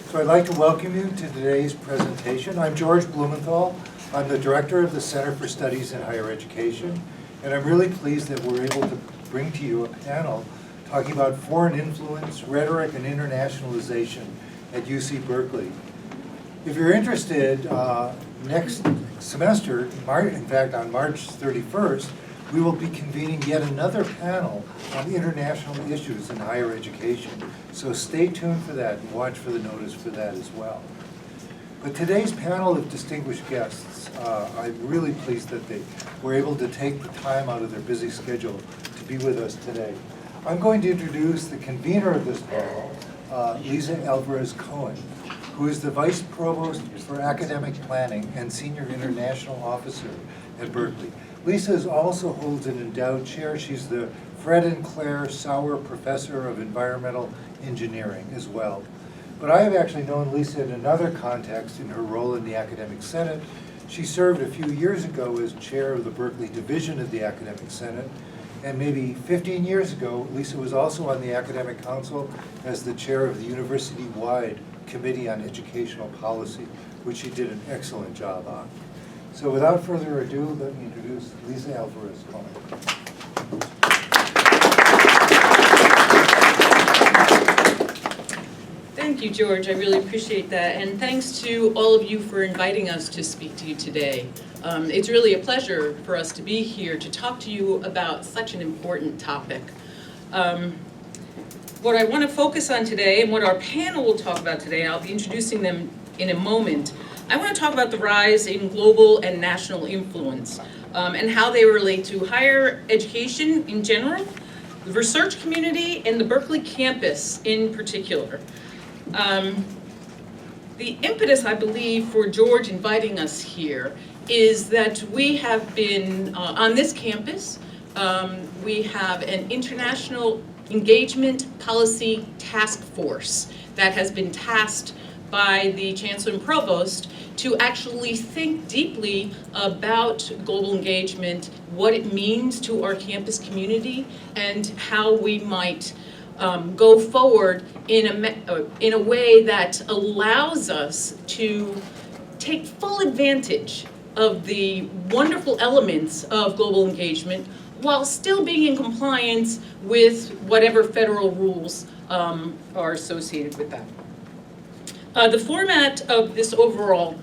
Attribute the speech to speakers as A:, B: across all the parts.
A: So I'd like to welcome you to today's presentation. I'm George Blumenthal. I'm the Director of the Center for Studies in Higher Education, and I'm really pleased that we're able to bring to you a panel talking about foreign influence, rhetoric, and internationalization at UC Berkeley. If you're interested, next semester, in fact on March 31st, we will be convening yet another panel on international issues in higher education. So stay tuned for that and watch for the notice for that as well. But today's panel of distinguished guests, I'm really pleased that they were able to take the time out of their busy schedule to be with us today. I'm going to introduce the convener of this panel, Lisa Alvarez-Cohen, who is the Vice Provost for Academic Planning and Senior International Officer at Berkeley. Lisa also holds an endowed chair. She's the Fred and Claire Sauer Professor of Environmental Engineering as well. But I have actually known Lisa in another context in her role in the Academic Senate. She served a few years ago as chair of the Berkeley Division of the Academic Senate. And maybe 15 years ago, Lisa was also on the Academic Council as the chair of the university-wide Committee on Educational Policy, which she did an excellent job on. So without further ado, let me introduce Lisa Alvarez-Cohen.
B: Thank you, George. I really appreciate that. And thanks to all of you for inviting us to speak to you today. It's really a pleasure for us to be here to talk to you about such an important topic. What I want to focus on today and what our panel will talk about today, I'll be introducing them in a moment. I want to talk about the rise in global and national influence and how they relate to higher education in general, the research community, and the Berkeley campus in particular. The impetus, I believe, for George inviting us here is that we have been, on this campus, we have an international engagement policy task force that has been tasked by the Chancellor and Provost to actually think deeply about global engagement, what it means to our campus community, and how we might go forward in a way that allows us to take full advantage of the wonderful elements of global engagement while still being in compliance with whatever federal rules are associated with that. The format of this overall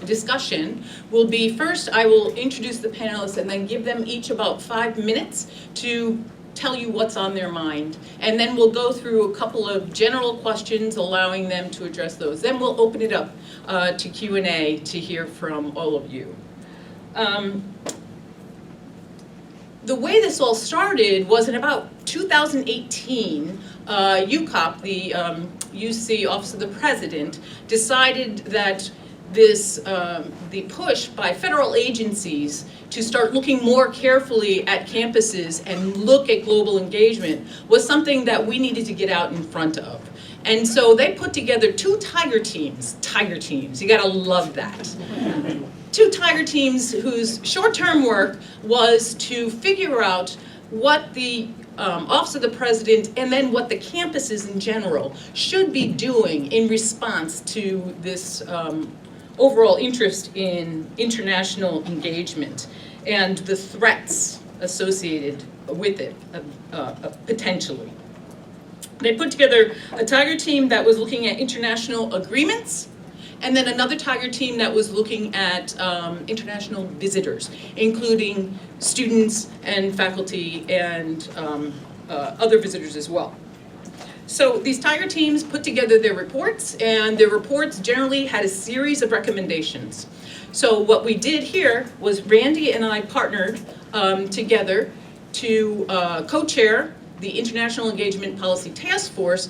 B: discussion will be, first I will introduce the panelists and then give them each about 5 minutes to tell you what's on their mind. And then we'll go through a couple of general questions, allowing them to address those. Then we'll open it up to Q&A to hear from all of you. The way this all started was in about 2018, UCOP, the UC Office of the President, decided that the push by federal agencies to start looking more carefully at campuses and look at global engagement was something that we needed to get out in front of. And so they put together two tiger teams, you gotta love that. Two tiger teams whose short-term work was to figure out what the Office of the President and then what the campuses in general should be doing in response to this overall interest in international engagement and the threats associated with it, potentially. They put together a tiger team that was looking at international agreements, and then another tiger team that was looking at international visitors, including students and faculty and other visitors as well. So these tiger teams put together their reports, and their reports generally had a series of recommendations. So what we did here was Randy and I partnered together to co-chair the International Engagement Policy Task Force,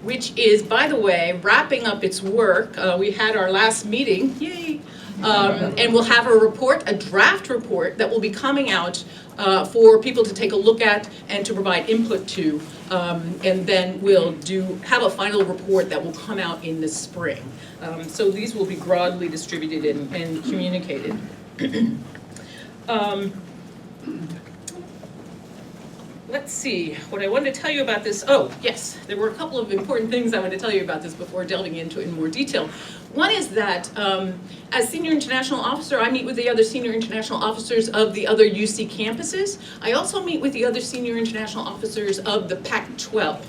B: which is, by the way, wrapping up its work. We had our last meeting, yay, and we'll have a draft report that will be coming out for people to take a look at and to provide input to, and then we'll have a final report that will come out in the spring. So these will be broadly distributed and communicated. let's see, what I wanted to tell you about this, oh, yes, there were a couple of important things I wanted to tell you about this before delving into it in more detail. One is that as senior international officer, I meet with the other senior international officers of the other UC campuses. I also meet with the other senior international officers of the Pac-12.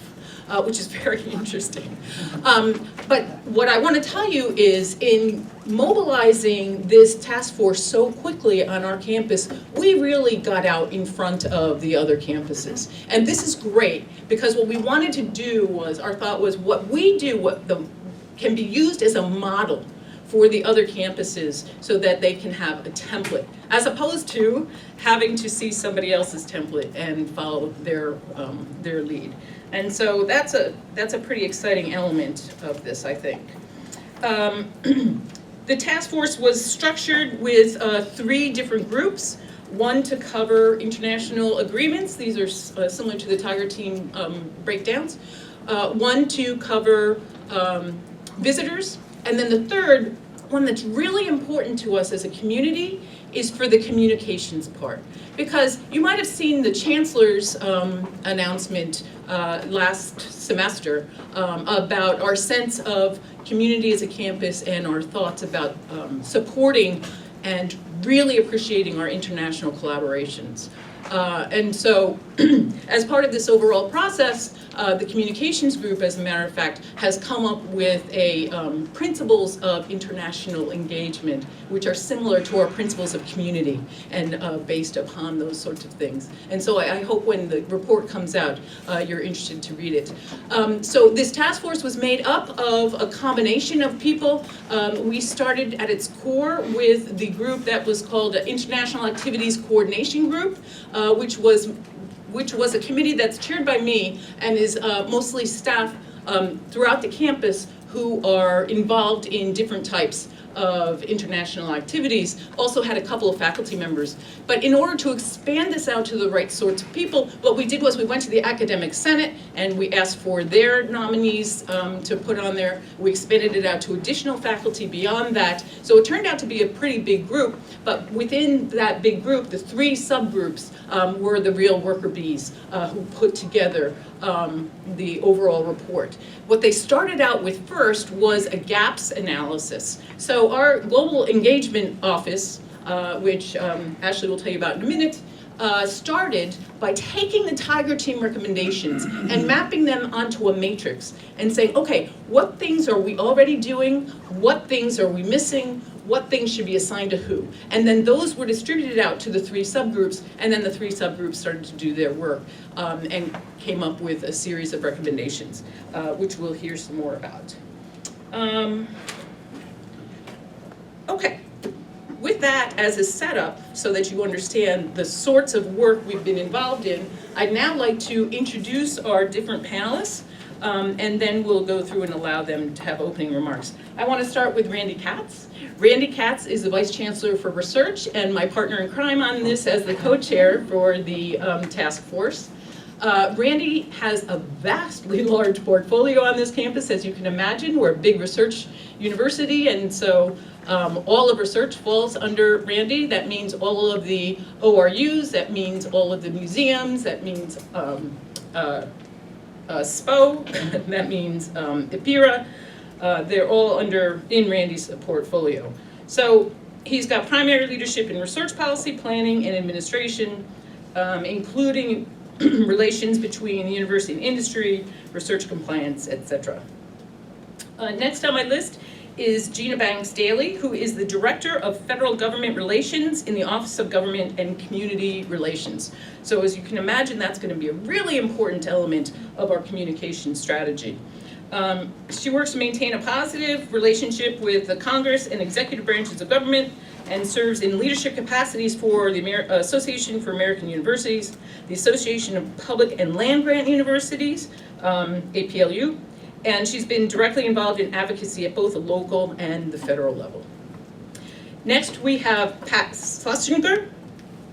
B: Which is very interesting. But what I want to tell you is in mobilizing this task force so quickly on our campus, we really got out in front of the other campuses. And this is great because what we wanted to do was, our thought was what we do can be used as a model for the other campuses so that they can have a template, as opposed to having to see somebody else's template and follow their lead. And so that's a pretty exciting element of this, I think. The task force was structured with 3 different groups. One to cover international agreements. These are similar to the Tiger Team breakdowns. One to cover visitors. And then the third one that's really important to us as a community is for the communications part. Because you might have seen the Chancellor's announcement last semester about our sense of community as a campus and our thoughts about supporting and really appreciating our international collaborations. And so as part of this overall process, the communications group, as a matter of fact, has come up with principles of international engagement, which are similar to our principles of community and based upon those sorts of things. And so I hope when the report comes out, you're interested to read it. So this task force was made up of a combination of people. We started at its core with the group that was called International Activities Coordination Group, which was a committee that's chaired by me and is mostly staff throughout the campus who are involved in different types of international activities, also had a couple of faculty members. But in order to expand this out to the right sorts of people, what we did was we went to the Academic Senate and we asked for their nominees to put on there. We expanded it out to additional faculty beyond that. So it turned out to be a pretty big group, but within that big group, the 3 subgroups were the real worker bees who put together the overall report. What they started out with first was a gaps analysis. So our Global Engagement Office, which Ashley will tell you about in a minute, started by taking the Tiger Team recommendations and mapping them onto a matrix and saying, okay, what things are we already doing? What things are we missing? What things should be assigned to who? And then those were distributed out to the 3 subgroups, and then the 3 subgroups started to do their work and came up with a series of recommendations, which we'll hear some more about. Okay, with that as a setup, so that you understand the sorts of work we've been involved in, I'd now like to introduce our different panelists, and then we'll go through and allow them to have opening remarks. I want to start with Randy Katz. Randy Katz is the Vice Chancellor for Research and my partner in crime on this as the co-chair for the task force. Randy has a vastly large portfolio on this campus, as you can imagine. We're a big research university, and so all of research falls under Randy. That means all of the ORUs, that means all of the museums, that means SPO, that means IPIRA. They're all in Randy's portfolio. So he's got primary leadership in research policy, planning, and administration, including relations between university and industry, research compliance, etc. Next on my list is Gina Banks-Daly, who is the Director of Federal Government Relations in the Office of Government and Community Relations. So as you can imagine, that's going to be a really important element of our communication strategy. She works to maintain a positive relationship with the Congress and executive branches of government and serves in leadership capacities for the Association for American Universities, the Association of Public and Land-Grant Universities, APLU, and she's been directly involved in advocacy at both the local and the federal level. Next, we have Pat Schlesinger,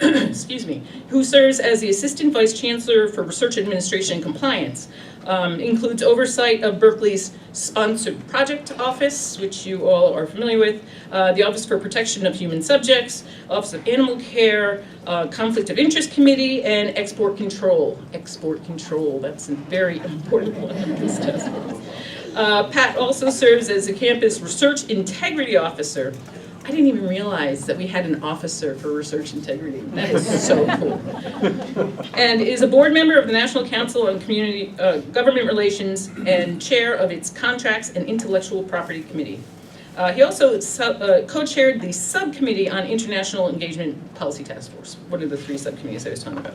B: excuse me, who serves as the Assistant Vice Chancellor for Research Administration and Compliance. Includes oversight of Berkeley's sponsored project office, which you all are familiar with, the Office for Protection of Human Subjects, Office of Animal Care, Conflict of Interest Committee, and Export Control. Export Control, that's a very important one of this task force. Pat also serves as a campus research integrity officer. I didn't even realize that we had an officer for research integrity. That is so cool. And is a board member of the National Council on Community Government Relations and chair of its Contracts and Intellectual Property Committee. He also co-chaired the Subcommittee on International Engagement Policy Task Force, one of the 3 subcommittees I was talking about.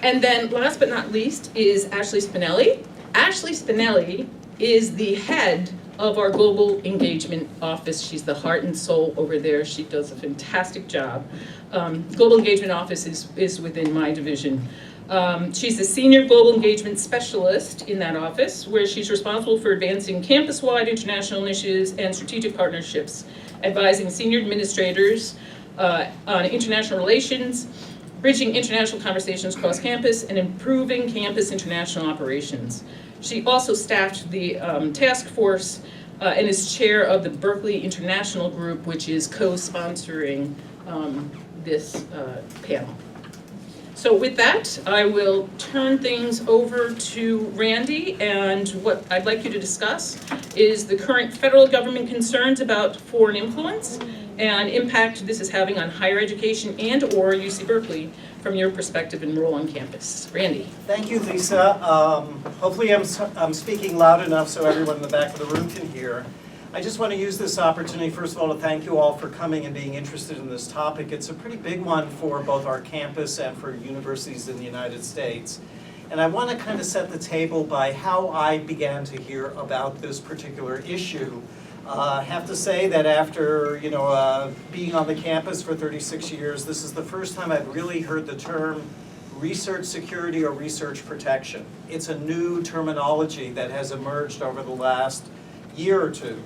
B: And then last but not least is Ashley Spinelli. Ashley Spinelli is the head of our Global Engagement Office. She's the heart and soul over there. She does a fantastic job. Global Engagement Office is within my division. She's a senior global engagement specialist in that office, where she's responsible for advancing campus-wide international initiatives and strategic partnerships, advising senior administrators on international relations, bridging international conversations across campus, and improving campus international operations. She also staffed the task force and is chair of the Berkeley International Group, which is co-sponsoring this panel. So with that, I will turn things over to Randy, and what I'd like you to discuss is the current federal government concerns about foreign influence and impact this is having on higher education and or UC Berkeley from your perspective and role on campus. Randy.
C: Thank you, Lisa. Hopefully I'm speaking loud enough so everyone in the back of the room can hear. I just want to use this opportunity, first of all, to thank you all for coming and being interested in this topic. It's a pretty big one for both our campus and for universities in the United States. And I want to kind of set the table by how I began to hear about this particular issue. I have to say that after being on the campus for 36 years, this is the first time I've really heard the term research security or research protection. It's a new terminology that has emerged over the last year or two.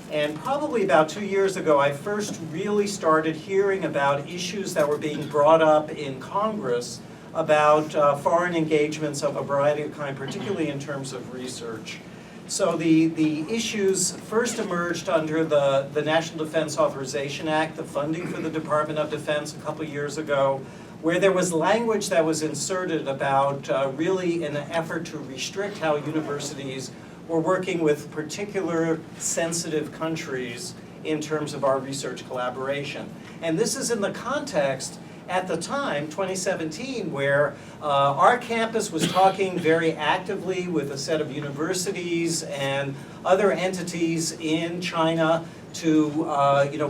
C: And probably about 2 years ago, I first really started hearing about issues that were being brought up in Congress about foreign engagements of a variety of kind, particularly in terms of research. So the issues first emerged under the National Defense Authorization Act, the funding for the Department of Defense a couple years ago, where there was language that was inserted about really an effort to restrict how universities were working with particular sensitive countries in terms of our research collaboration. And this is in the context at the time, 2017, where our campus was talking very actively with a set of universities and other entities in China to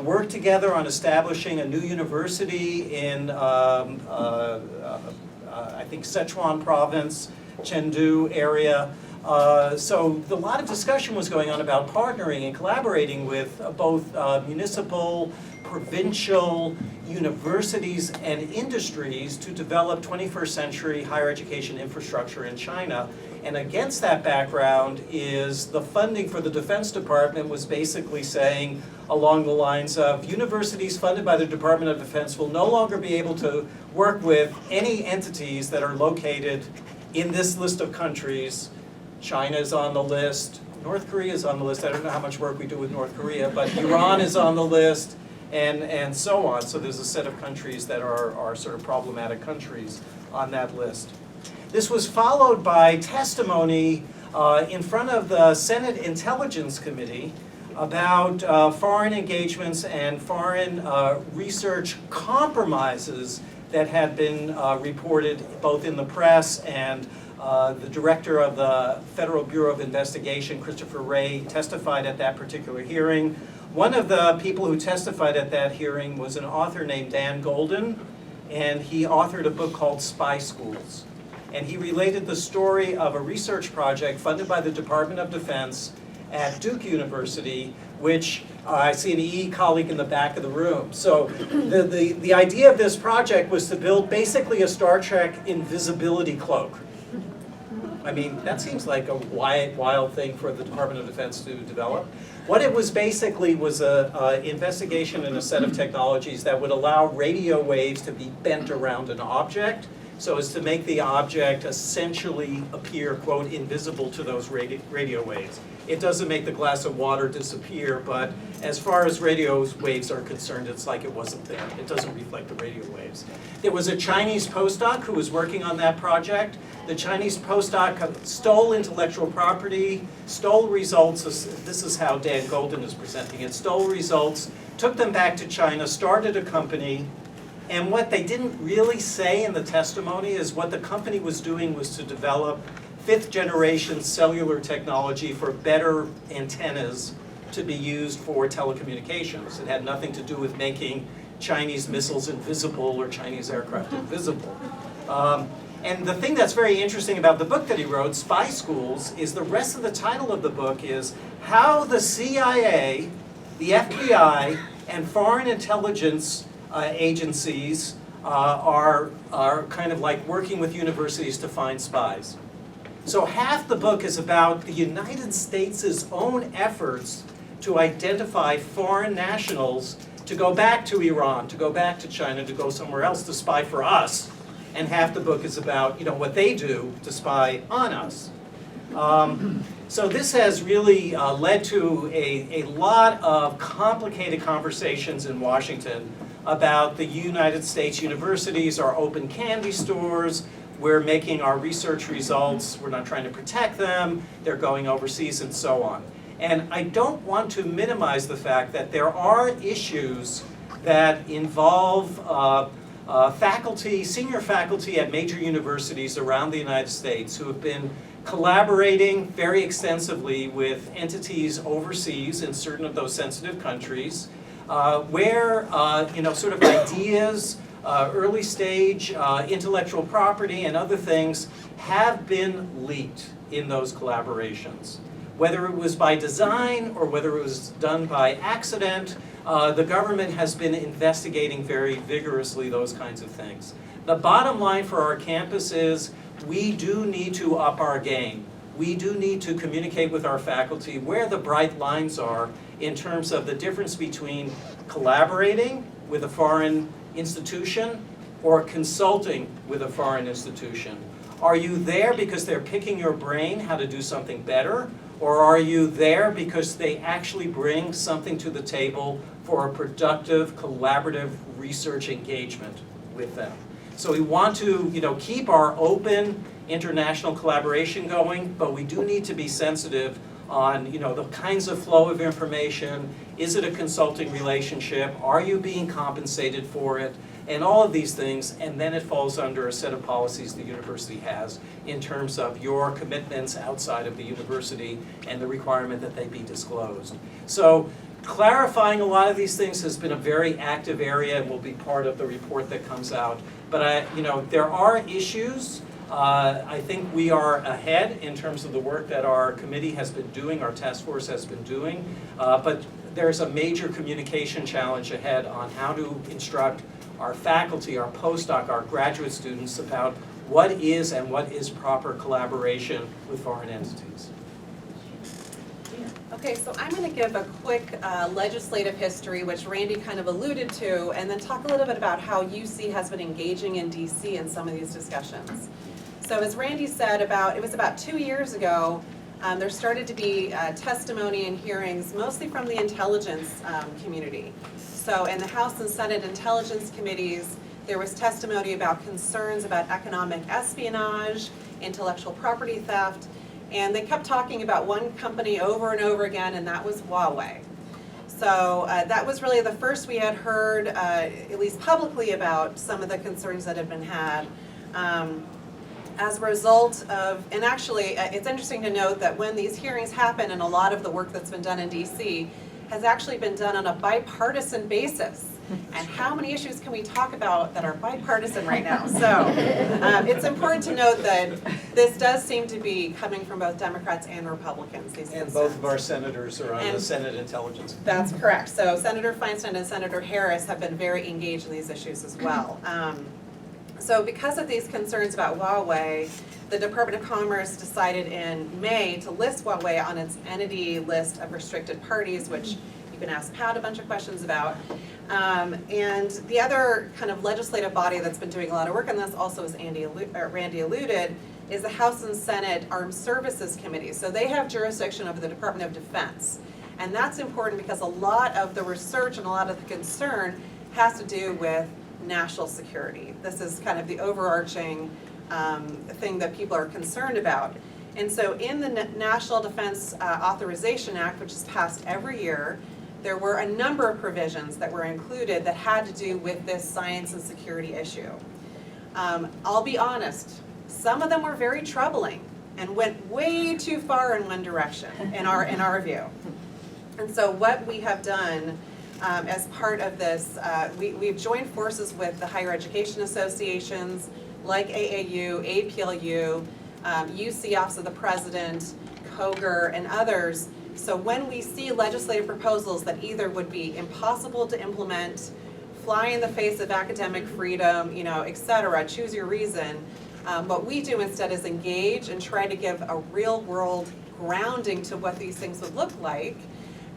C: work together on establishing a new university in, I think, Sichuan province, Chengdu area. So a lot of discussion was going on about partnering and collaborating with both municipal, provincial, universities, and industries to develop 21st century higher education infrastructure in China. And against that background is the funding for the Defense Department was basically saying along the lines of universities funded by the Department of Defense will no longer be able to work with any entities that are located in this list of countries. China is on the list, North Korea is on the list, I don't know how much work we do with North Korea, but Iran is on the list, and so on. So there's a set of countries that are sort of problematic countries on that list. This was followed by testimony in front of the Senate Intelligence Committee about foreign engagements and foreign research compromises that had been reported both in the press, and the director of the Federal Bureau of Investigation, Christopher Wray, testified at that particular hearing. One of the people who testified at that hearing was an author named Dan Golden, and he authored a book called Spy Schools. And he related the story of a research project funded by the Department of Defense at Duke University, which I see an EE colleague in the back of the room. So the idea of this project was to build basically a Star Trek invisibility cloak. I mean, that seems like a wild thing for the Department of Defense to develop. What it was basically was an investigation in a set of technologies that would allow radio waves to be bent around an object so as to make the object essentially appear, quote, invisible to those radio waves. It doesn't make the glass of water disappear, but as far as radio waves are concerned, it's like it wasn't there. It doesn't reflect the radio waves. There was a Chinese postdoc who was working on that project. The Chinese postdoc stole intellectual property, stole results. This is how Dan Golden is presenting it. Stole results, took them back to China, started a company, and what they didn't really say in the testimony is what the company was doing was to develop fifth-generation cellular technology for better antennas to be used for telecommunications. It had nothing to do with making Chinese missiles invisible or Chinese aircraft invisible. And the thing that's very interesting about the book that he wrote, Spy Schools, is the rest of the title of the book is How the CIA, the FBI, and foreign intelligence agencies are kind of like working with universities to find spies. So half the book is about the United States' own efforts to identify foreign nationals to go back to Iran, to go back to China, to go somewhere else to spy for us. And half the book is about, you know, what they do to spy on us. So this has really led to a lot of complicated conversations in Washington about the United States universities, our open candy stores. We're making our research results, we're not trying to protect them, they're going overseas and so on. And I don't want to minimize the fact that there are issues that involve faculty, senior faculty at major universities around the United States who have been collaborating very extensively with entities overseas in certain of those sensitive countries, where sort of ideas, early stage intellectual property and other things have been leaked in those collaborations. Whether it was by design or whether it was done by accident, the government has been investigating very vigorously those kinds of things. The bottom line for our campus is we do need to up our game. We do need to communicate with our faculty where the bright lines are in terms of the difference between collaborating with a foreign institution or consulting with a foreign institution. Are you there because they're picking your brain how to do something better? Or are you there because they actually bring something to the table for a productive, collaborative research engagement with them? So we want to, keep our open international collaboration going, but we do need to be sensitive on, the kinds of flow of information. Is it a consulting relationship? Are you being compensated for it? And all of these things, and then it falls under a set of policies the university has in terms of your commitments outside of the university and the requirement that they be disclosed. So clarifying a lot of these things has been a very active area and will be part of the report that comes out. But there are issues. I think we are ahead in terms of the work that our committee has been doing, our task force has been doing. But there's a major communication challenge ahead on how to instruct our faculty, our postdoc, our graduate students about what is and what is proper collaboration with foreign entities.
D: Okay, so I'm going to give a quick legislative history, which Randy kind of alluded to, and then talk a little bit about how UC has been engaging in DC in some of these discussions. So as Randy said, it was about 2 years ago, there started to be testimony and hearings, mostly from the intelligence community. So in the House and Senate Intelligence Committees, there was testimony about concerns about economic espionage, intellectual property theft, and they kept talking about one company over and over again, and that was Huawei. So that was really the first we had heard, at least publicly, about some of the concerns that had been had. As a result of, and actually it's interesting to note that when these hearings happen, and a lot of the work that's been done in DC has actually been done on a bipartisan basis. And how many issues can we talk about that are bipartisan right now? So it's important to note that this does seem to be coming from both Democrats and Republicans. These
C: And
D: concerns.
C: both of our senators are on the Senate Intelligence.
D: That's correct. So Senator Feinstein and Senator Harris have been very engaged in these issues as well. So because of these concerns about Huawei, the Department of Commerce decided in May to list Huawei on its entity list of restricted parties, which you can ask Pat a bunch of questions about. And the other kind of legislative body that's been doing a lot of work on this, also as Randy alluded, is the House and Senate Armed Services Committee. So they have jurisdiction over the Department of Defense. And that's important because a lot of the research and a lot of the concern has to do with national security. This is kind of the overarching thing that people are concerned about. And so in the National Defense Authorization Act, which is passed every year, there were a number of provisions that were included that had to do with this science and security issue. I'll be honest, some of them were very troubling and went way too far in one direction, in our view. And so what we have done as part of this, we've joined forces with the higher education associations like AAU, APLU, UC Office of the President, COGR, and others. So when we see legislative proposals that either would be impossible to implement, fly in the face of academic freedom, et cetera, choose your reason, what we do instead is engage and try to give a real world grounding to what these things would look like,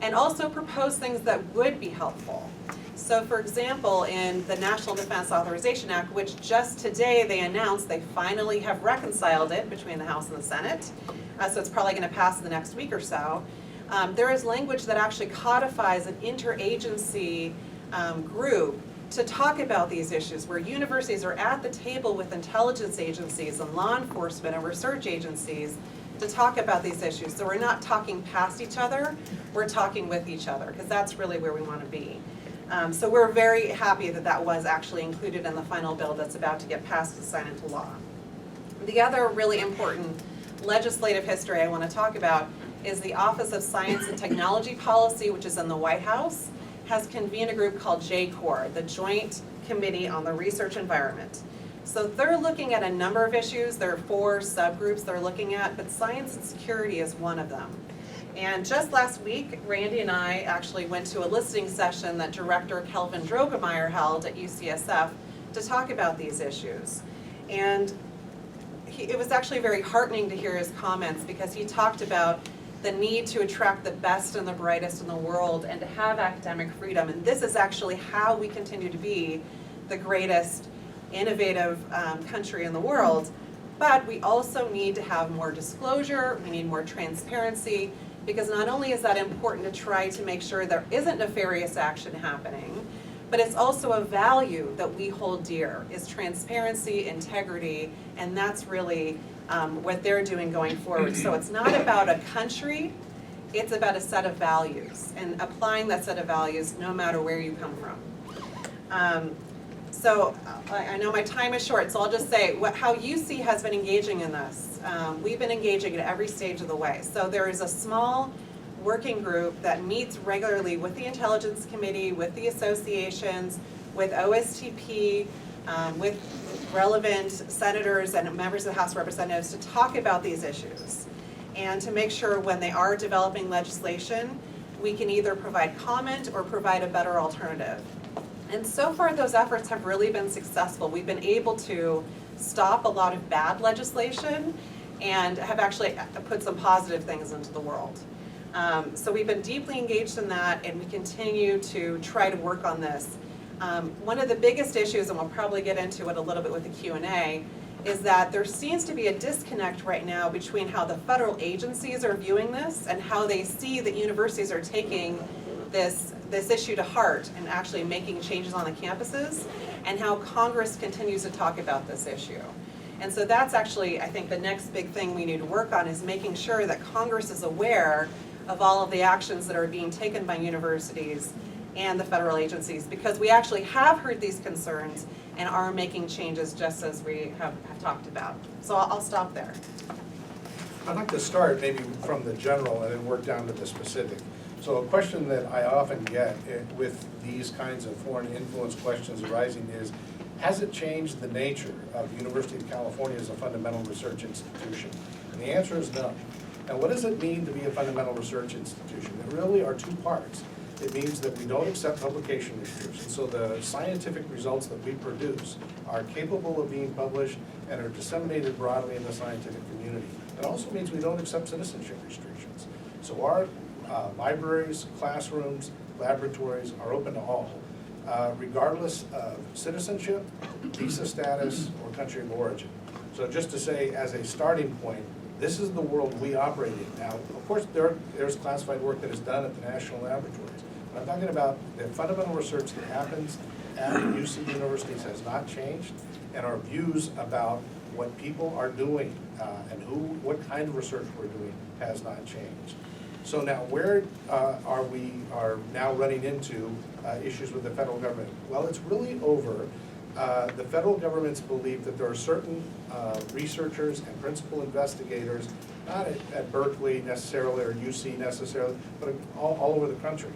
D: and also propose things that would be helpful. So for example, in the National Defense Authorization Act, which just today they announced they finally have reconciled it between the House and the Senate, so it's probably going to pass in the next week or so, there is language that actually codifies an interagency group to talk about these issues, where universities are at the table with intelligence agencies and law enforcement and research agencies to talk about these issues. So we're not talking past each other, we're talking with each other, because that's really where we want to be. So we're very happy that that was actually included in the final bill that's about to get passed and signed into law. The other really important legislative history I want to talk about is the Office of Science and Technology Policy, which is in the White House, has convened a group called JCOR, the Joint Committee on the Research Environment. So they're looking at a number of issues. There are 4 subgroups they're looking at, but science and security is one of them. And just last week, Randy and I actually went to a listening session that Director Kelvin Drogemeyer held at UCSF to talk about these issues. And it was actually very heartening to hear his comments, because he talked about the need to attract the best and the brightest in the world and to have academic freedom. And this is actually how we continue to be the greatest innovative country in the world. But we also need to have more disclosure, we need more transparency, because not only is that important to try to make sure there isn't nefarious action happening, but it's also a value that we hold dear, is transparency, integrity, and that's really what they're doing going forward. So it's not about a country, it's about a set of values, and applying that set of values no matter where you come from. So I know my time is short, so I'll just say how UC has been engaging in this. We've been engaging at every stage of the way. So there is a small working group that meets regularly with the Intelligence Committee, with the associations, with OSTP, with relevant senators and members of the House of Representatives to talk about these issues, and to make sure when they are developing legislation, we can either provide comment or provide a better alternative. And so far those efforts have really been successful. We've been able to stop a lot of bad legislation and have actually put some positive things into the world. So we've been deeply engaged in that, and we continue to try to work on this. One of the biggest issues, and we'll probably get into it a little bit with the Q&A, is that there seems to be a disconnect right now between how the federal agencies are viewing this and how they see that universities are taking this issue to heart and actually making changes on the campuses, and how Congress continues to talk about this issue. And so that's actually, I think, the next big thing we need to work on, is making sure that Congress is aware of all of the actions that are being taken by universities and the federal agencies, because we actually have heard these concerns and are making changes just as we have talked about. So I'll stop there.
E: I'd like to start maybe from the general and then work down to the specific. So a question that I often get with these kinds of foreign influence questions arising is, has it changed the nature of the University of California as a fundamental research institution? And the answer is no. Now, what does it mean to be a fundamental research institution? There really are 2 parts. It means that we don't accept publication reviews, and so the scientific results that we produce are capable of being published and are disseminated broadly in the scientific community. It also means we don't accept citizenship restrictions. So our libraries, classrooms, laboratories are open to all, regardless of citizenship, visa status, or country of origin. So just to say, as a starting point, this is the world we operate in. Now, of course, there's classified work that is done at the national laboratories. But I'm talking about the fundamental research that happens at UC universities has not changed, and our views about what people are doing and what kind of research we're doing has not changed. So now, where we are now running into issues with the federal government? Well, it's really over the federal government's belief that there are certain researchers and principal investigators, not at Berkeley necessarily or UC necessarily, but all over the country,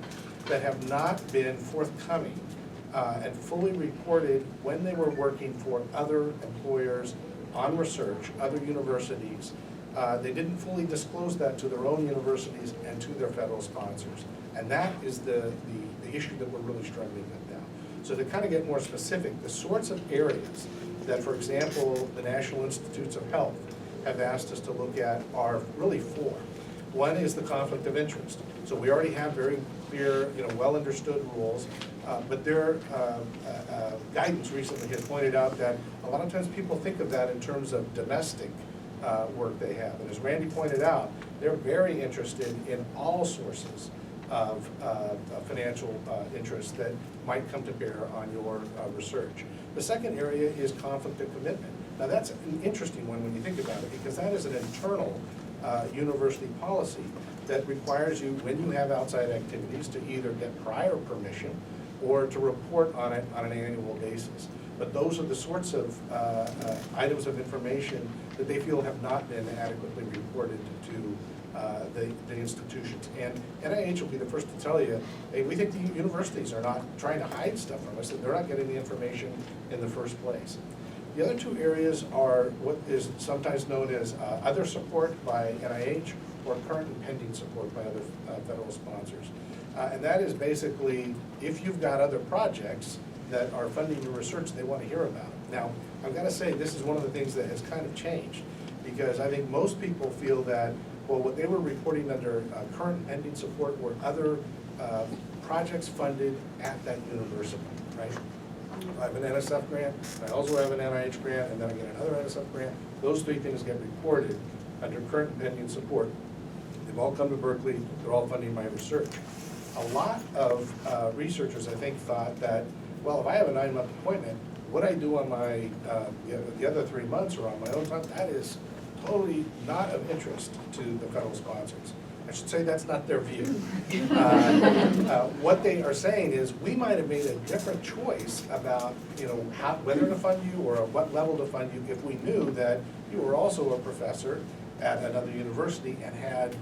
E: that have not been forthcoming and fully reported when they were working for other employers on research, other universities. They didn't fully disclose that to their own universities and to their federal sponsors. And that is the issue that we're really struggling with now. So to kind of get more specific, the sorts of areas that, for example, the National Institutes of Health have asked us to look at are really four. One is the conflict of interest. So we already have very clear, well understood rules, but their guidance recently has pointed out that a lot of times people think of that in terms of domestic work they have. And as Randy pointed out, they're very interested in all sources of financial interest that might come to bear on your research. The second area is conflict of commitment. Now that's an interesting one when you think about it, because that is an internal university policy that requires you, when you have outside activities, to either get prior permission or to report on it on an annual basis. But those are the sorts of items of information that they feel have not been adequately reported to the institutions. And NIH will be the first to tell you, hey, we think the universities are not trying to hide stuff from us, that they're not getting the information in the first place. The other two areas are what is sometimes known as other support by NIH or current and pending support by other federal sponsors. And that is basically, if you've got other projects that are funding your research, they want to hear about it. Now, I've got to say, this is one of the things that has kind of changed, because I think most people feel that, well, what they were reporting under current and pending support were other projects funded at that university, right? I have an NSF grant, I also have an NIH grant, and then I get another NSF grant. Those three things get reported under current and pending support. They've all come to Berkeley, they're all funding my research. A lot of researchers, I think, thought that, well, if I have a 9-month appointment, what I do on my, the other 3 months or on my own time, that is totally not of interest to the federal sponsors. I should say that's not their view. What they are saying is, we might have made a different choice about, whether to fund you or at what level to fund you if we knew that you were also a professor at another university and had,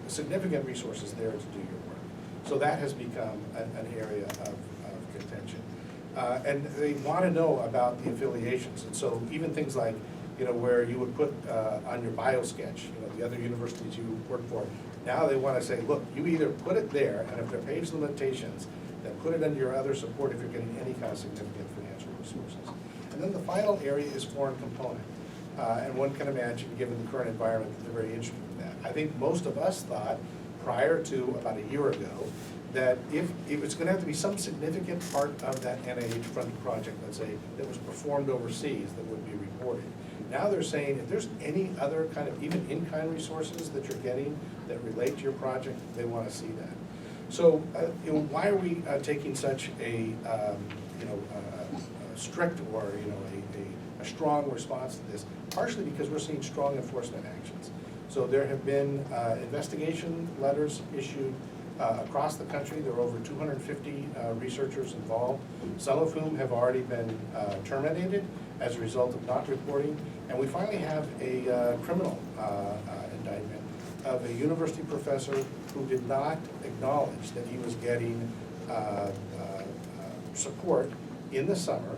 E: significant resources there to do your work. So that has become an area of contention. And they want to know about the affiliations. And so even things like, where you would put on your bio sketch, the other universities you work for, now they want to say, look, you either put it there, and if there are page limitations, then put it under your other support if you're getting any kind of significant financial resources. And then the final area is foreign component. And one can imagine, given the current environment, that they're very interested in that. I think most of us thought, prior to about a year ago, that if it was going to have to be some significant part of that NIH-funded project, let's say, that was performed overseas that would be reported. Now they're saying if there's any other kind of even in-kind resources that you're getting that relate to your project, they want to see that. So why are we taking such a strict or a strong response to this? Partially because we're seeing strong enforcement actions. So there have been investigation letters issued across the country. There are over 250 researchers involved, some of whom have already been terminated as a result of not reporting. And we finally have a criminal indictment of a university professor who did not acknowledge that he was getting support in the summer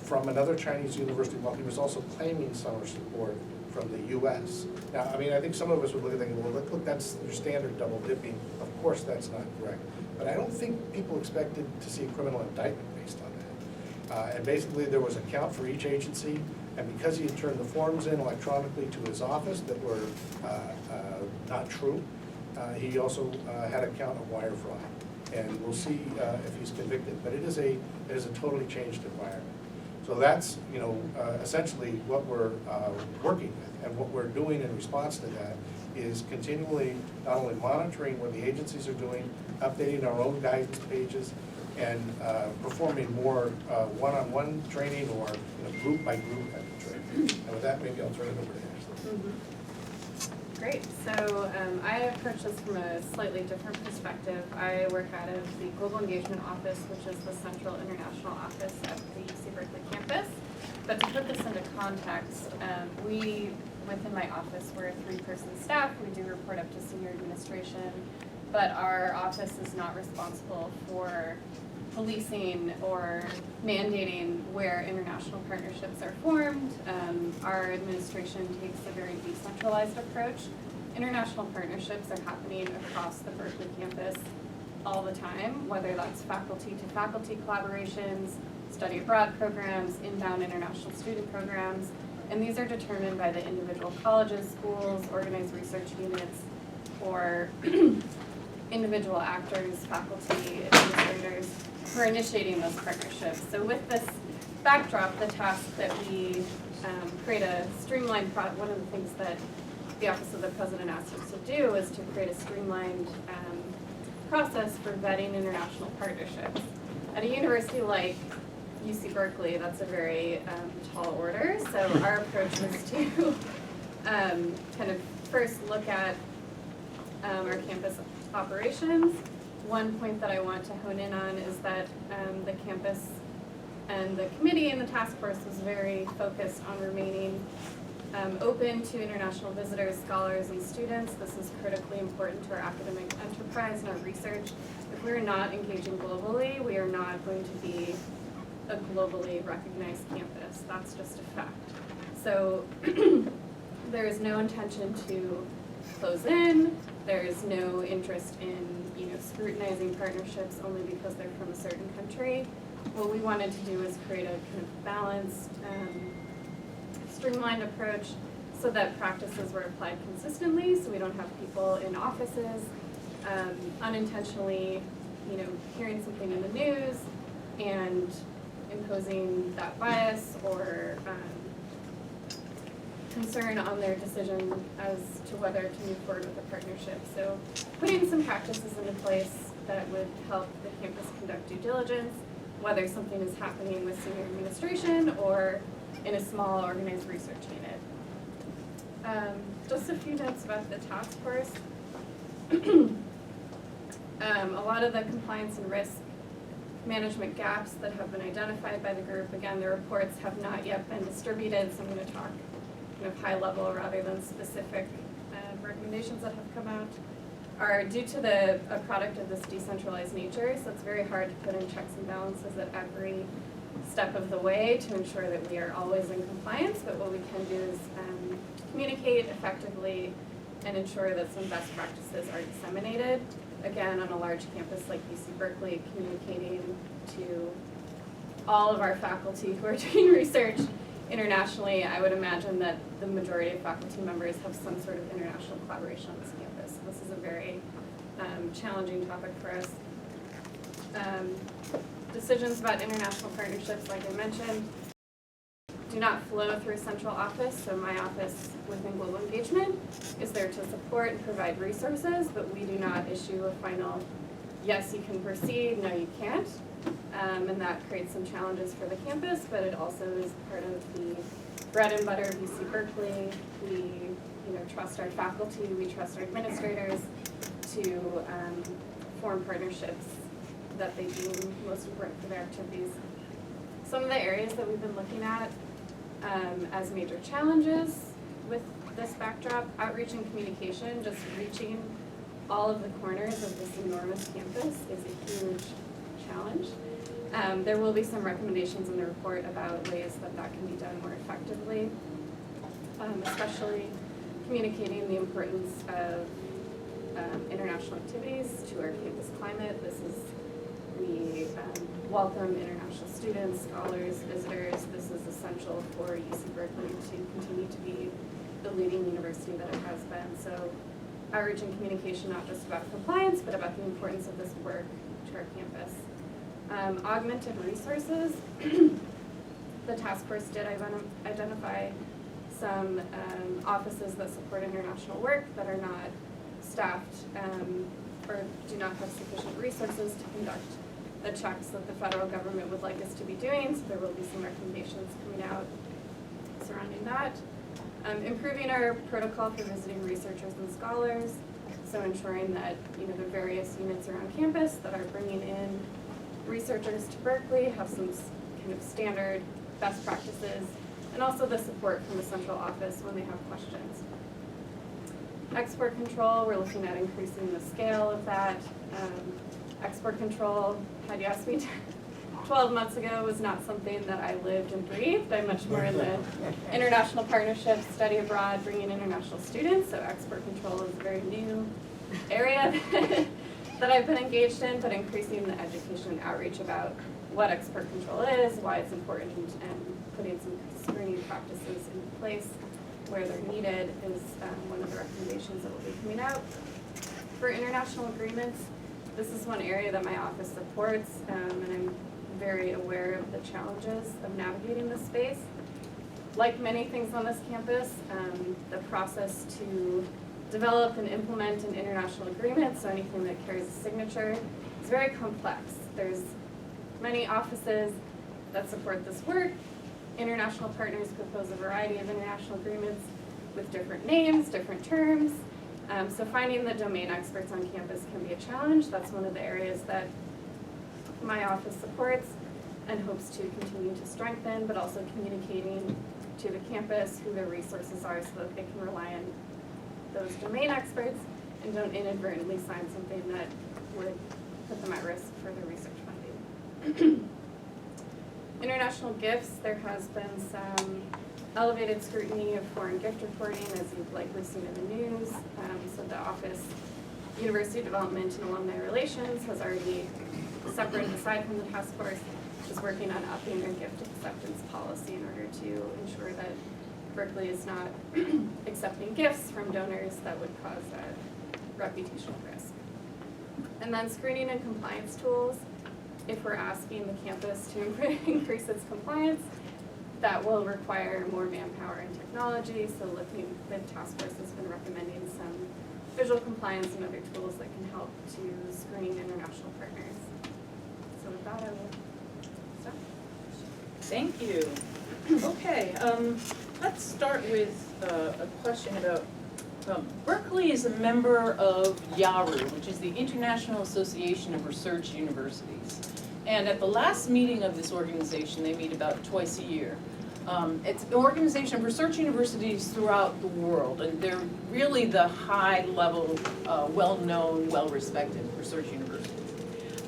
E: from another Chinese university, while he was also claiming summer support from the U.S. Now, I mean, I think some of us would look at that and go, well, look, that's your standard double dipping. Of course, that's not correct. But I don't think people expected to see a criminal indictment based on that. And basically, there was a count for each agency, and because he had turned the forms in electronically to his office that were not true, he also had a count of wire fraud. and we'll see if he's convicted. But it is a totally changed environment. So that's, you know, essentially what we're working with, and what we're doing in response to that is continually not only monitoring what the agencies are doing, updating our own guidance pages, and performing more one-on-one training or, you know, group-by-group type of training. And with that, maybe I'll turn it over to Ashley.
F: Great, so I approach this from a slightly different perspective. I work out of the Global Engagement Office, which is the central international office at the UC Berkeley campus. But to put this into context, we, within my office, we're a 3-person staff. We do report up to senior administration, but our office is not responsible for policing or mandating where international partnerships are formed. Our administration takes a very decentralized approach. International partnerships are happening across the Berkeley campus all the time, whether that's faculty-to-faculty collaborations, study abroad programs, inbound international student programs, and these are determined by the individual colleges, schools, organized research units, or individual actors, faculty, administrators, who are initiating those partnerships. So with this backdrop, the task that we create a streamlined one of the things that the Office of the President asked us to do is to create a streamlined process for vetting international partnerships. At a university like UC Berkeley, that's a very tall order, so our approach was to kind of first look at our campus operations. One point that I want to hone in on is that the campus and the committee and the task force was very focused on remaining open to international visitors, scholars, and students. This is critically important to our academic enterprise and our research. If we're not engaging globally, we are not going to be a globally recognized campus. That's just a fact. So there is no intention to close in. There is no interest in, you know, scrutinizing partnerships only because they're from a certain country. What we wanted to do is create a kind of balanced, streamlined approach so that practices were applied consistently, so we don't have people in offices unintentionally, you know, hearing something in the news and imposing that bias or concern on their decision as to whether to move forward with a partnership. So putting some practices into place that would help the campus conduct due diligence, whether something is happening with senior administration or in a small organized research unit. Just a few notes about the task force. A lot of the compliance and risk management gaps that have been identified by the group, again, the reports have not yet been distributed, so I'm going to talk kind of high level rather than specific recommendations that have come out, are due to a product of this decentralized nature, so it's very hard to put in checks and balances at every step of the way to ensure that we are always in compliance, but what we can do is communicate effectively and ensure that some best practices are disseminated. Again, on a large campus like UC Berkeley, communicating to all of our faculty who are doing research internationally, I would imagine that the majority of faculty members have some sort of international collaboration on this campus. So this is a very challenging topic for us. Decisions about international partnerships, like I mentioned, do not flow through a central office. So my office within Global Engagement is there to support and provide resources, but we do not issue a final, yes, you can proceed, no, you can't. And that creates some challenges for the campus, but it also is part of the bread and butter of UC Berkeley. We, trust our faculty, we trust our administrators to form partnerships that they deem most important for their activities. Some of the areas that we've been looking at as major challenges with this backdrop, outreach and communication, just reaching all of the corners of this enormous campus is a huge challenge. There will be some recommendations in the report about ways that can be done more effectively, especially communicating the importance of international activities to our campus climate. We welcome international students, scholars, visitors. This is essential for UC Berkeley to continue to be the leading university that it has been. So outreach and communication, not just about compliance, but about the importance of this work to our campus. Augmented resources, the task force did identify some offices that support international work that are not staffed or do not have sufficient resources to conduct the checks that the federal government would like us to be doing, so there will be some recommendations coming out surrounding that. Improving our protocol for visiting researchers and scholars, so ensuring that the various units around campus that are bringing in researchers to Berkeley have some kind of standard best practices, and also the support from the central office when they have questions. Export control, we're looking at increasing the scale of that. Export control, had you asked me 12 months ago, was not something that I lived and breathed. I'm much more in the international partnerships, study abroad, bringing international students, so export control is a very new area that I've been engaged in, but increasing the education and outreach about what export control is, why it's important, and putting some screening practices in place where they're needed is one of the recommendations that will be coming out. For international agreements, this is one area that my office supports, and I'm very aware of the challenges of navigating this space. Like many things on this campus, the process to develop and implement an international agreement, so anything that carries a signature, is very complex. There's many offices that support this work. International partners propose a variety of international agreements with different names, different terms. So finding the domain experts on campus can be a challenge. That's one of the areas that my office supports and hopes to continue to strengthen, but also communicating to the campus who their resources are so that they can rely on those domain experts and don't inadvertently sign something that would put them at risk for their research funding. International gifts, there has been some elevated scrutiny of foreign gift reporting, as you've likely seen in the news. So the Office of University Development and Alumni Relations has already separated aside from the task force, is working on upping their gift acceptance policy in order to ensure that Berkeley is not accepting gifts from donors that would cause a reputational risk. And then screening and compliance tools. If we're asking the campus to increase its compliance, that will require more manpower and technology. So the task force has been recommending some visual compliance and other tools that can help to screen international partners. So with that, I will stop.
B: Thank you. Okay, let's start with a question about Berkeley is a member of YARU, which is the International Association of Research Universities. And at the last meeting of this organization, they meet about twice a year. It's an organization of research universities throughout the world, and they're really the high-level, well-known, well-respected research universities.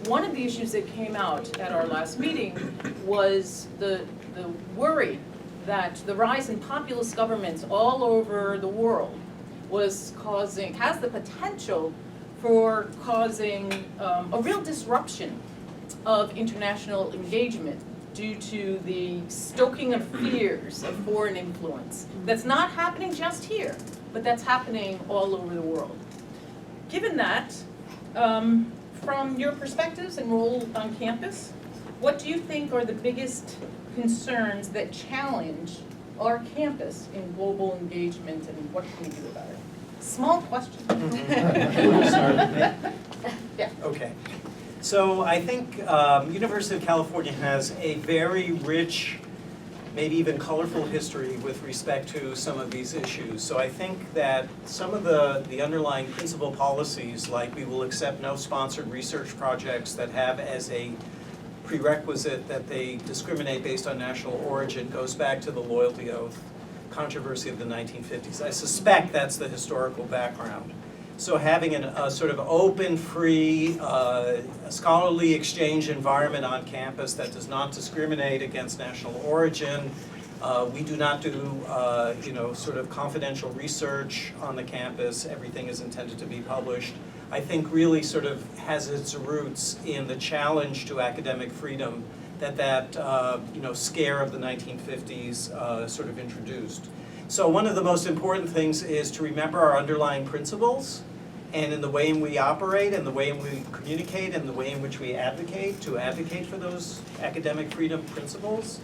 B: One of the issues that came out at our last meeting was the worry that the rise in populist governments all over the world has the potential for causing a real disruption of international engagement due to the stoking of fears of foreign influence. That's not happening just here, but that's happening all over the world. Given that, from your perspectives and role on campus, what do you think are the biggest concerns that challenge our campus in global engagement, and what can we do about it? Small question. Yeah.
C: Okay. So I think University of California has a very rich, maybe even colorful history with respect to some of these issues. So I think that some of the underlying principal policies, like we will accept no sponsored research projects that have as a prerequisite that they discriminate based on national origin, goes back to the loyalty oath controversy of the 1950s. I suspect that's the historical background. So having a sort of open, free, scholarly exchange environment on campus that does not discriminate against national origin. We do not do, sort of confidential research on the campus. Everything is intended to be published. I think really sort of has its roots in the challenge to academic freedom that scare of the 1950s sort of introduced. So one of the most important things is to remember our underlying principles and in the way in we operate, and the way in we communicate, and the way in which we advocate for those academic freedom principles.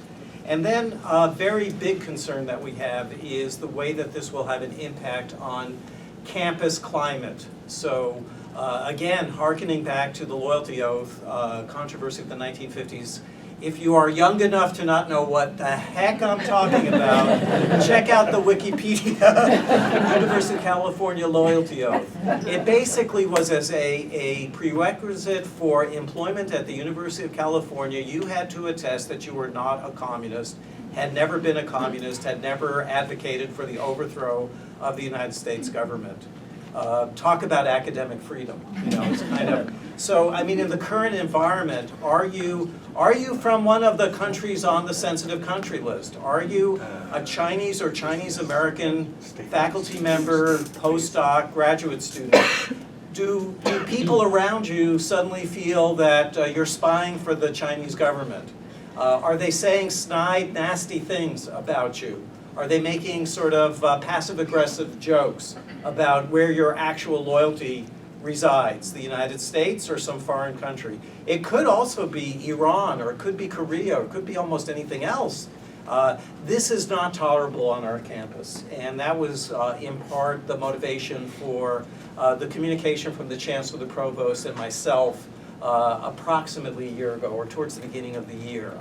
C: And then a very big concern that we have is the way that this will have an impact on campus climate. So again, hearkening back to the loyalty oath controversy of the 1950s, if you are young enough to not know what the heck I'm talking about, check out the Wikipedia University of California loyalty oath. It basically was as a prerequisite for employment at the University of California, you had to attest that you were not a communist, had never been a communist, had never advocated for the overthrow of the United States government. Talk about academic freedom, you know, it's kind of, so I mean in the current environment, are you from one of the countries on the sensitive country list? Are you a Chinese or Chinese American faculty member, postdoc, graduate student? Do people around you suddenly feel that you're spying for the Chinese government? Are they saying snide, nasty things about you? Are they making sort of passive-aggressive jokes about where your actual loyalty resides, the United States or some foreign country? It could also be Iran, or it could be Korea, or it could be almost anything else. This is not tolerable on our campus, and that was in part the motivation for the communication from the Chancellor, the Provost, and myself approximately a year ago, or towards the beginning of the year,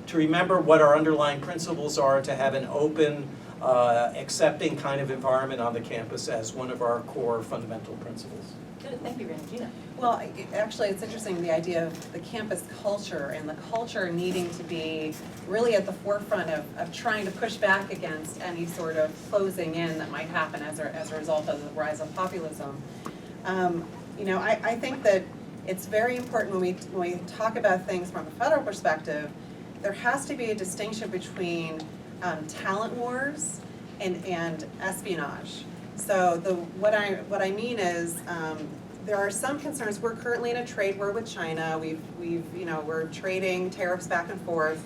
C: to remember what our underlying principles are, to have an open, accepting kind of environment on the campus as one of our core fundamental principles.
B: Good, thank you, Regina.
D: Well, actually, it's interesting, the idea of the campus culture and the culture needing to be really at the forefront of trying to push back against any sort of closing in that might happen as a result of the rise of populism. You know, I think that it's very important when we talk about things from a federal perspective, there has to be a distinction between talent wars and espionage. So what I mean is there are some concerns. We're currently in a trade war with China. We're trading tariffs back and forth,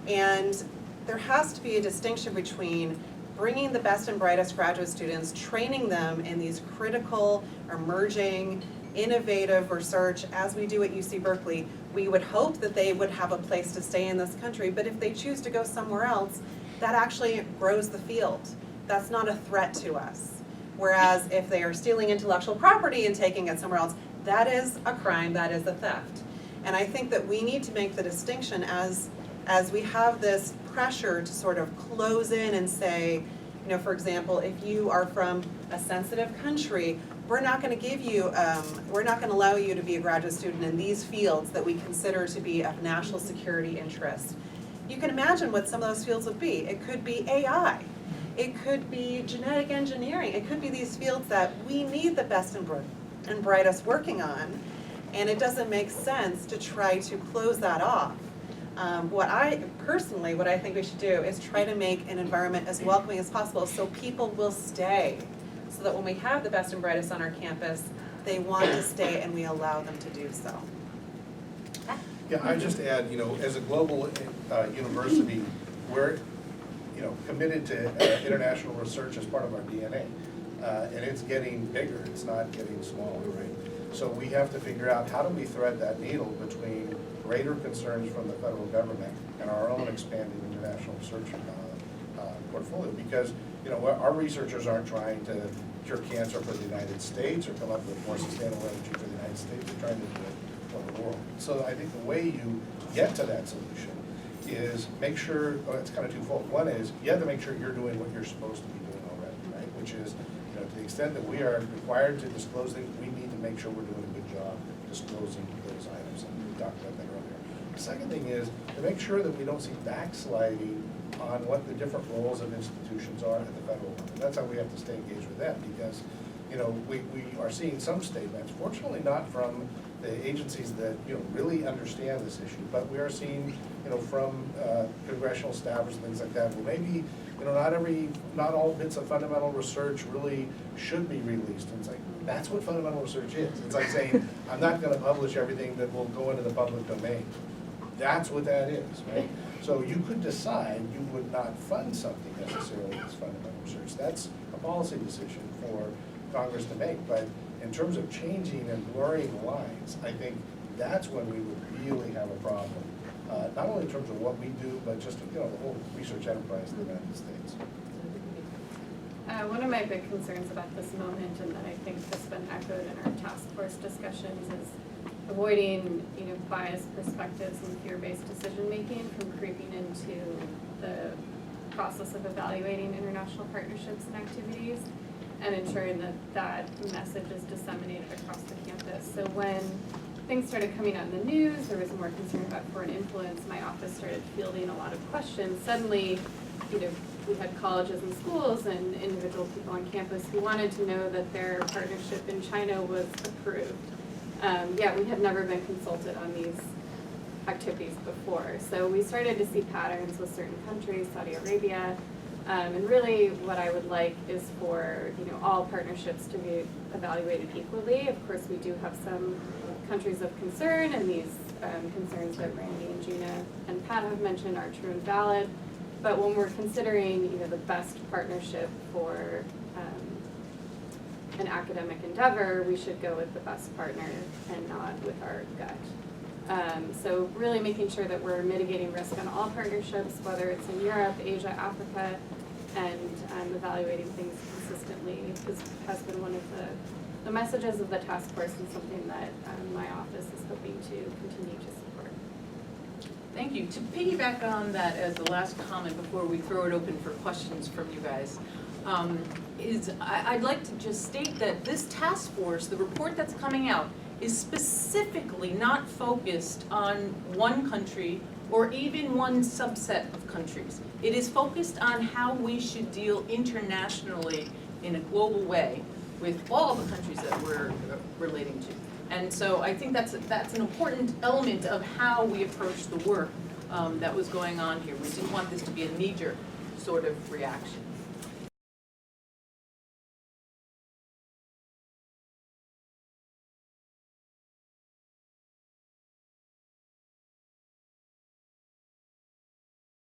D: and there has to be a distinction between bringing the best and brightest graduate students, training them in these critical, emerging, innovative research, as we do at UC Berkeley. We would hope that they would have a place to stay in this country, but if they choose to go somewhere else, that actually grows the field. That's not a threat to us. Whereas if they are stealing intellectual property and taking it somewhere else, that is a crime, that is a theft. And I think that we need to make the distinction as we have this pressure to sort of close in and say, you know, for example, if you are from a sensitive country, we're not going to give you, we're not going to allow you to be a graduate student in these fields that we consider to be of national security interest. You can imagine what some of those fields would be. It could be AI. It could be genetic engineering. It could be these fields that we need the best and brightest working on, and it doesn't make sense to try to close that off. What I think we should do is try to make an environment as welcoming as possible so people will stay. So that when we have the best and brightest on our campus, they want to stay and we allow them to do so.
E: Yeah, I just add, you know, as a global university, we're, you know, committed to international research as part of our DNA. And it's getting bigger, it's not getting smaller, right? So we have to figure out how do we thread that needle between greater concerns from the federal government and our own expanding international research portfolio, because you know our researchers aren't trying to cure cancer for the United States or come up with more sustainable energy for the United States. They're trying to do it for the world. So I think the way you get to that solution is make sure, it's kind of twofold. One is you have to make sure you're doing what you're supposed to be doing already, right? Which is, you know, to the extent that we are required to disclose things, we need to make sure we're doing a good job disclosing those items. And we talked about that earlier. The second thing is to make sure that we don't see backsliding on what the different roles of institutions are at the federal level. And that's how we have to stay engaged with them, because you know we are seeing some statements, fortunately not from the agencies that you know really understand this issue, but we are seeing you know from congressional staffers and things like that. Well, maybe you know not all bits of fundamental research really should be released. And it's like that's what fundamental research is. It's like saying I'm not going to publish everything that will go into the public domain. That's what that is, right? So you could decide you would not fund something necessarily as fundamental research. That's a policy decision for Congress to make. But In terms of changing and blurring lines, I think that's when we would really have a problem. Not only in terms of what we do, but just, the whole research enterprise in the United States.
F: One of my big concerns about this moment, and that I think has been echoed in our task force discussions, is avoiding, biased perspectives and fear-based decision-making from creeping into the process of evaluating international partnerships and activities, and ensuring that that message is disseminated across the campus. So when things started coming out in the news, there was more concern about foreign influence, my office started fielding a lot of questions. Suddenly, we had colleges and schools and individual people on campus who wanted to know that their partnership in China was approved. Yet we had never been consulted on these activities before. So we started to see patterns with certain countries, Saudi Arabia, and really what I would like is for all partnerships to be evaluated equally. Of course, we do have some countries of concern, and these concerns that Randy and Gina and Pat have mentioned are true and valid. But when we're considering the best partnership for an academic endeavor, we should go with the best partner and not with our gut. So really making sure that we're mitigating risk on all partnerships, whether it's in Europe, Asia, Africa, and evaluating things consistently has been one of the messages of the task force, and something that my office is hoping to continue to support.
B: Thank you. To piggyback on that as the last comment before we throw it open for questions from you guys, I'd like to just state that this task force, the report that's coming out, is specifically not focused on one country or even one subset of countries. It is focused on how we should deal internationally in a global way with all the countries that we're relating to. And so I think that's an important element of how we approach the work that was going on here. We didn't want this to be a knee-jerk sort of reaction.